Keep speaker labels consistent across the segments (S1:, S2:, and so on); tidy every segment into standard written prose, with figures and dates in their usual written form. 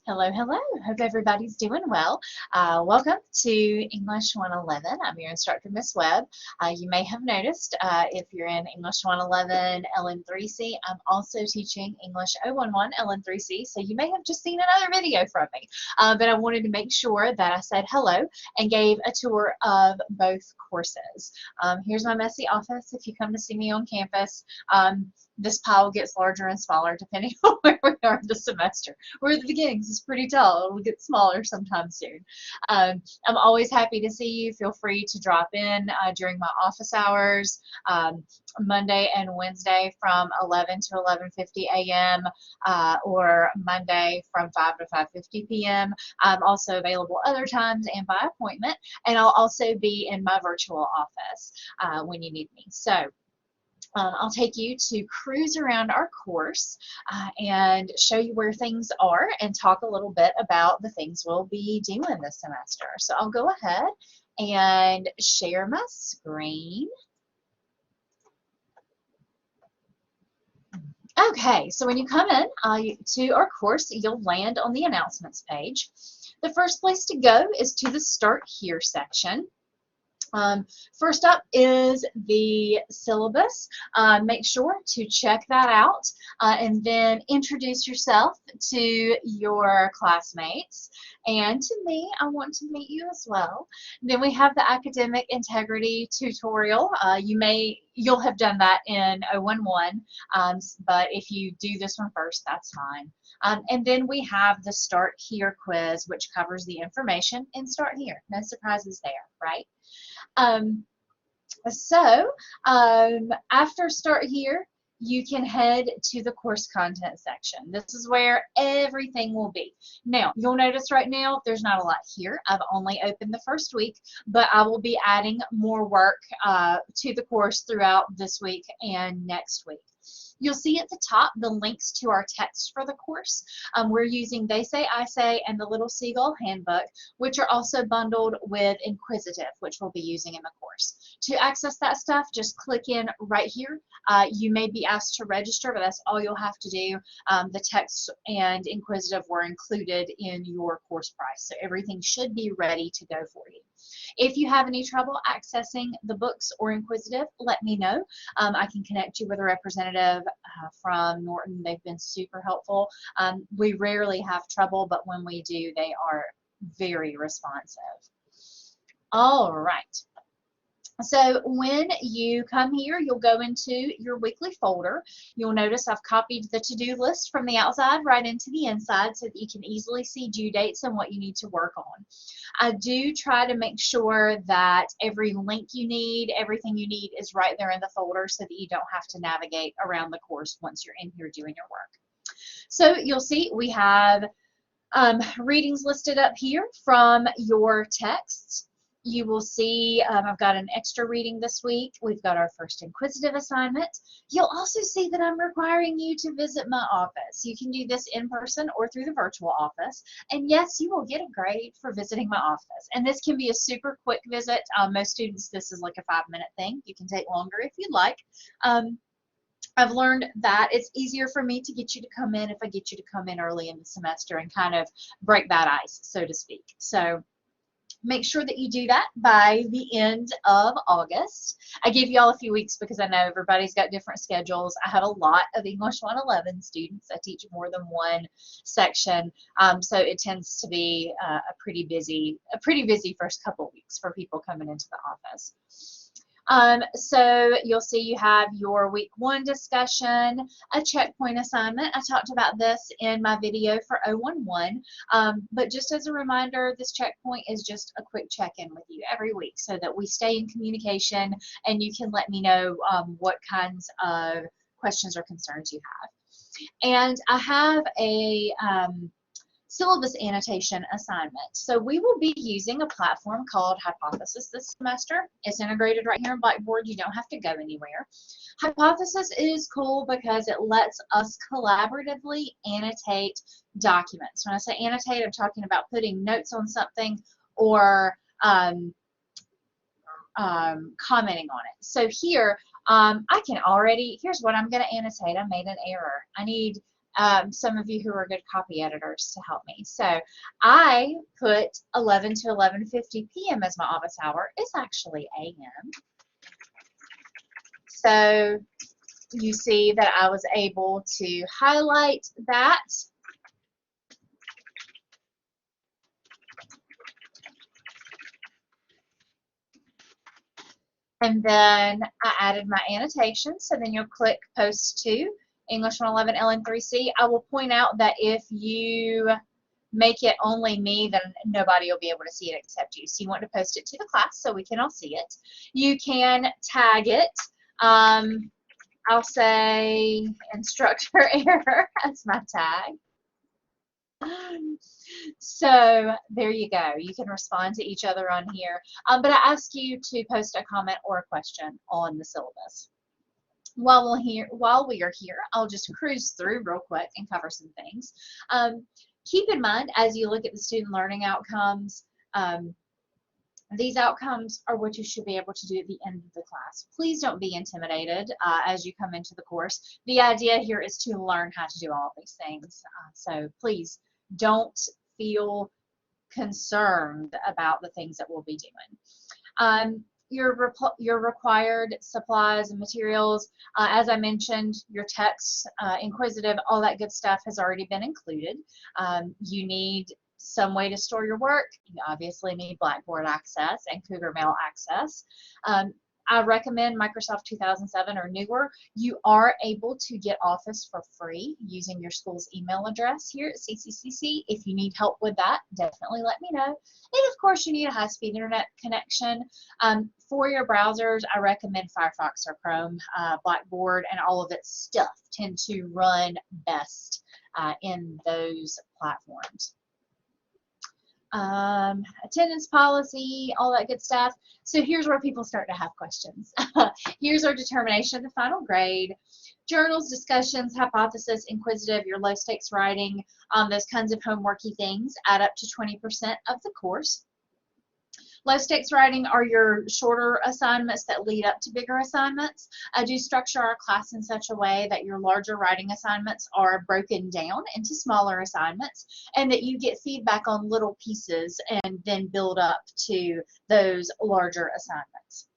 S1: Hello, hello. Hope everybody's doing well. Welcome to English 111. I'm your instructor, Miss Webb. You may have noticed if you're in English 111 LN3C, I'm also teaching English 011 LN3C, so you may have just seen another video from me. But I wanted to make sure that I said hello and gave a tour of both courses. Here's my messy office if you come to see me on campus. This pile gets larger and smaller depending on where we are in the semester. We're at the beginnings, it's pretty tall. It'll get smaller sometime soon. I'm always happy to see you. Feel free to drop in during my office hours, Monday and Wednesday from 11 to 11:50 a.m. Or Monday from 5 to 5:50 p.m. I'm also available other times and by appointment, and I'll also be in my virtual office when you need me. So I'll take you to cruise around our course and show you where things are and talk a little bit about the things we'll be doing this semester. So I'll go ahead and share my screen. Okay, so when you come in to our course, you'll land on the announcements page. The first place to go is to the Start Here section. First up is the syllabus. Make sure to check that out and then introduce yourself to your classmates and to me. I want to meet you as well. Then we have the academic integrity tutorial. You'll have done that in 011, but if you do this one first, that's fine. And then we have the Start Here quiz, which covers the information in Start Here. No surprises there, right? After Start Here, you can head to the course content section. This is where everything will be. Now, you'll notice right now there's not a lot here. I've only opened the first week, but I will be adding more work to the course throughout this week and next week. You'll see at the top the links to our text for the course. We're using They Say, I Say, and the Little Seagull Handbook, which are also bundled with Inquisitive, which we'll be using in the course. To access that stuff, just click in right here. You may be asked to register, but that's all you'll have to do. The text and Inquisitive were included in your course price, so everything should be ready to go for you. If you have any trouble accessing the books or Inquisitive, let me know. I can connect you with a representative from Norton. They've been super helpful. We rarely have trouble, but when we do, they are very responsive. All right. So when you come here, you'll go into your weekly folder. You'll notice I've copied the to-do list from the outside right into the inside so that you can easily see due dates and what you need to work on. I do try to make sure that every link you need, everything you need is right there in the folder so that you don't have to navigate around the course once you're in here doing your work. So you'll see we have readings listed up here from your texts. You will see I've got an extra reading this week. We've got our first Inquisitive assignment. You'll also see that I'm requiring you to visit my office. You can do this in person or through the virtual office. And yes, you will get a grade for visiting my office. And this can be a super quick visit. Most students, this is like a 5-minute thing. You can take longer if you'd like. I've learned that it's easier for me to get you to come in if I get you to come in early in the semester and kind of break that ice, so to speak. So make sure that you do that by the end of August. I gave you all a few weeks because I know everybody's got different schedules. I have a lot of English 111 students. I teach more than one section, so it tends to be a pretty busy first couple of weeks for people coming into the office. So you'll see you have your week 1 discussion, a checkpoint assignment. I talked about this in my video for 011, but just as a reminder, this checkpoint is just a quick check-in with you every week so that we stay in communication and you can let me know what kinds of questions or concerns you have. And I have a syllabus annotation assignment. So we will be using a platform called Hypothesis this semester. It's integrated right here in Blackboard. You don't have to go anywhere. Hypothesis is cool because it lets us collaboratively annotate documents. When I say annotate, I'm talking about putting notes on something or commenting on it. So here, I can already, here's what I'm going to annotate. I made an error. I need some of you who are good copy editors to help me. So I put 11 to 11:50 p.m. as my office hour. It's actually a.m. So you see that I was able to highlight that. And then I added my annotation. So then you'll click Post to English 111 LN3C. I will point out that if you make it only me, then nobody will be able to see it except you. So you want to post it to the class so we can all see it. You can tag it. I'll say instructor error as my tag. So there you go. You can respond to each other on here. But I ask you to post a comment or a question on the syllabus. While we are here, I'll just cruise through real quick and cover some things. Keep in mind, as you look at the student learning outcomes, these outcomes are what you should be able to do at the end of the class. Please don't be intimidated as you come into the course. The idea here is to learn how to do all of these things. So please don't feel concerned about the things that we'll be doing. Your required supplies and materials, as I mentioned, your texts, inquisitive, all that good stuff has already been included. You need some way to store your work. You obviously need Blackboard access and Cougar Mail access. I recommend Microsoft 2007 or newer. You are able to get Office for free using your school's email address here at CCCC. If you need help with that, definitely let me know. And of course, you need a high-speed internet connection. For your browsers, I recommend Firefox or Chrome. Blackboard and all of its stuff tend to run best in those platforms. Attendance policy, all that good stuff. So here's where people start to have questions. Here's our determination of the final grade. Journals, discussions, hypothesis, inquisitive, your low stakes writing, those kinds of homeworky things add up to 20% of the course. Low stakes writing are your shorter assignments that lead up to bigger assignments. I do structure our class in such a way that your larger writing assignments are broken down into smaller assignments and that you get feedback on little pieces and then build up to those larger assignments.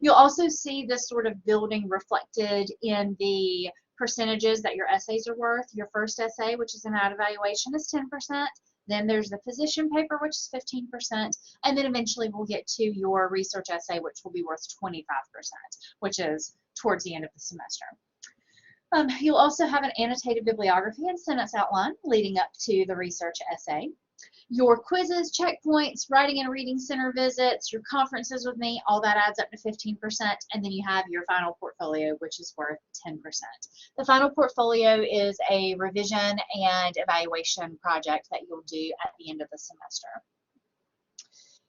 S1: You'll also see this sort of building reflected in the percentages that your essays are worth. Your first essay, which is an ad evaluation, is 10%. Then there's the position paper, which is 15%, and then eventually we'll get to your research essay, which will be worth 25%, which is towards the end of the semester. You'll also have an annotated bibliography and sentence outline leading up to the research essay. Your quizzes, checkpoints, writing and reading center visits, your conferences with me, all that adds up to 15%, and then you have your final portfolio, which is worth 10%. The final portfolio is a revision and evaluation project that you'll do at the end of the semester.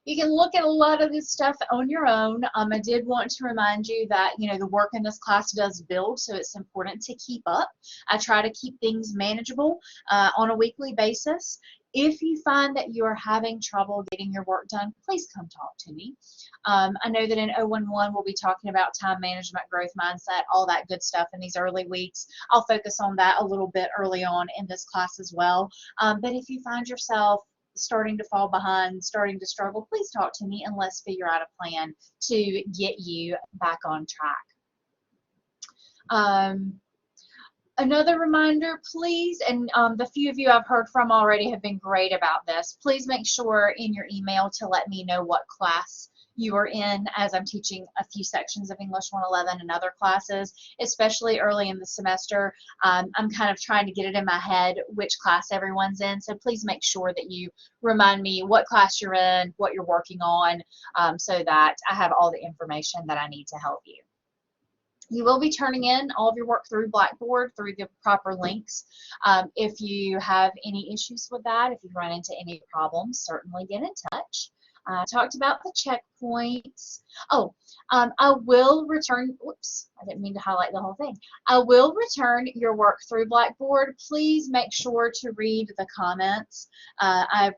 S1: You can look at a lot of this stuff on your own. I did want to remind you that, the work in this class does build, so it's important to keep up. I try to keep things manageable on a weekly basis. If you find that you are having trouble getting your work done, please come talk to me. I know that in 011 we'll be talking about time management, growth mindset, all that good stuff in these early weeks. I'll focus on that a little bit early on in this class as well. But if you find yourself starting to fall behind, starting to struggle, please talk to me and let's figure out a plan to get you back on track. Another reminder, please, and the few of you I've heard from already have been great about this, please make sure in your email to let me know what class you are in, as I'm teaching a few sections of English 111 and other classes, especially early in the semester. I'm kind of trying to get it in my head which class everyone's in, so please make sure that you remind me what class you're in, what you're working on, so that I have all the information that I need to help you. You will be turning in all of your work through Blackboard, through the proper links. If you have any issues with that, if you run into any problems, certainly get in touch. Talked about the checkpoints. I will return, whoops, I didn't mean to highlight the whole thing. I will return your work through Blackboard. Please make sure to read the comments. I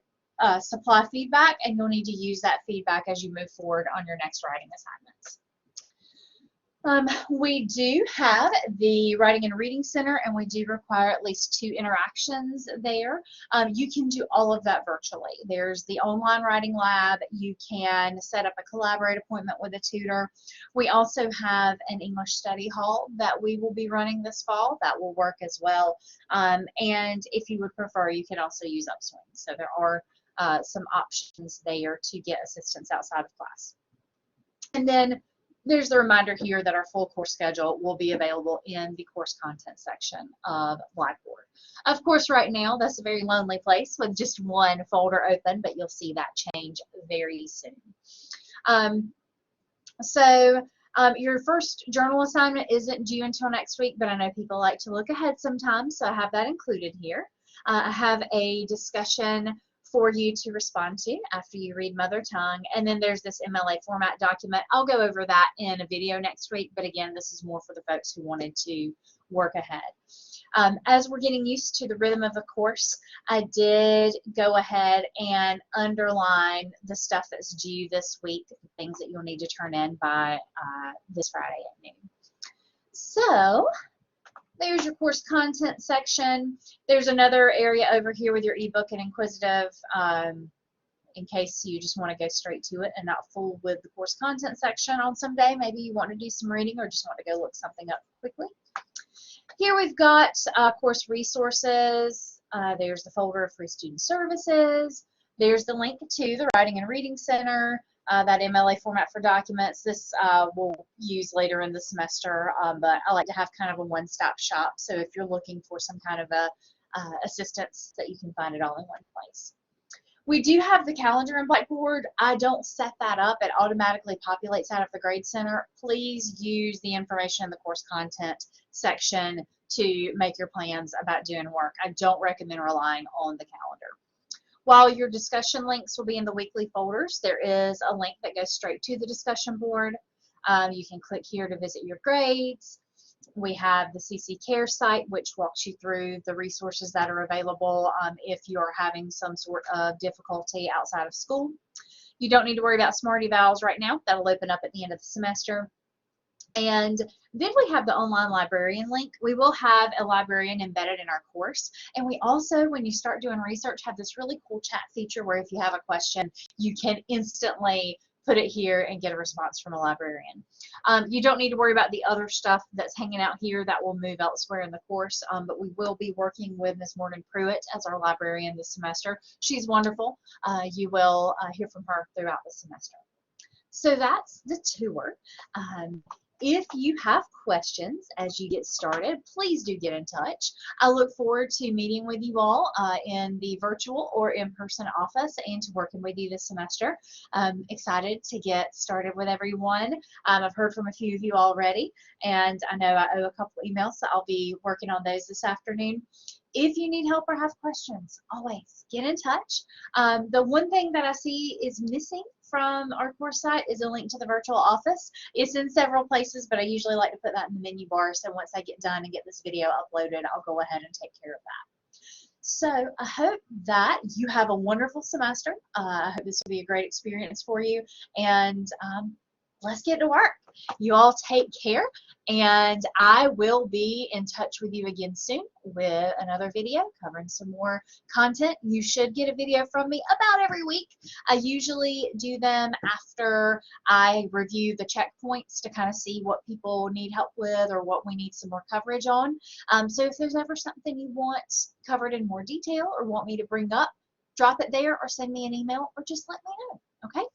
S1: supply feedback, and you'll need to use that feedback as you move forward on your next writing assignments. We do have the Writing and Reading Center, and we do require at least 2 interactions there. You can do all of that virtually. There's the online writing lab. You can set up a collaborate appointment with a tutor. We also have an English study hall that we will be running this fall. That will work as well. And if you would prefer, you can also use Upswing. So there are some options there to get assistance outside of class. And then there's the reminder here that our full course schedule will be available in the course content section of Blackboard. Of course, right now, that's a very lonely place with just one folder open, but you'll see that change very soon. Your first journal assignment isn't due until next week, but I know people like to look ahead sometimes, so I have that included here. I have a discussion for you to respond to after you read Mother Tongue, and then there's this MLA format document. I'll go over that in a video next week, but again, this is more for the folks who wanted to work ahead. As we're getting used to the rhythm of the course, I did go ahead and underline the stuff that's due this week, the things that you'll need to turn in by this Friday at noon. So there's your course content section. There's another area over here with your ebook and inquisitive in case you just want to go straight to it and not fool with the course content section on some day. Maybe you want to do some reading or just want to go look something up quickly. Here we've got course resources. There's the folder of free student services. There's the link to the Writing and Reading Center. That MLA format for documents. This we'll use later in the semester, but I like to have kind of a one-stop shop. So if you're looking for some kind of a assistance, that you can find it all in one place. We do have the calendar in Blackboard. I don't set that up. It automatically populates out of the Grade Center. Please use the information in the course content section to make your plans about doing work. I don't recommend relying on the calendar. While your discussion links will be in the weekly folders, there is a link that goes straight to the discussion board. You can click here to visit your grades. We have the CC Care site, which walks you through the resources that are available if you're having some sort of difficulty outside of school. You don't need to worry about Smarty Vowels right now. That'll open up at the end of the semester. And then we have the online librarian link. We will have a librarian embedded in our course. And we also, when you start doing research, have this really cool chat feature where if you have a question, you can instantly put it here and get a response from a librarian. You don't need to worry about the other stuff that's hanging out here that will move elsewhere in the course, but we will be working with Ms. Morgan Pruitt as our librarian this semester. She's wonderful. You will hear from her throughout the semester. So that's the tour. If you have questions as you get started, please do get in touch. I look forward to meeting with you all in the virtual or in-person office and to working with you this semester. I'm excited to get started with everyone. I've heard from a few of you already, and I know I owe a couple emails, so I'll be working on those this afternoon. If you need help or have questions, always get in touch. The one thing that I see is missing from our course site is a link to the virtual office. It's in several places, but I usually like to put that in the menu bar. So once I get done and get this video uploaded, I'll go ahead and take care of that. So I hope that you have a wonderful semester. I hope this will be a great experience for you. And let's get to work. You all take care, and I will be in touch with you again soon with another video covering some more content. You should get a video from me about every week. I usually do them after I review the checkpoints to kind of see what people need help with or what we need some more coverage on. So if there's ever something you want covered in more detail or want me to bring up, drop it there or send me an email or just let me know. Okay?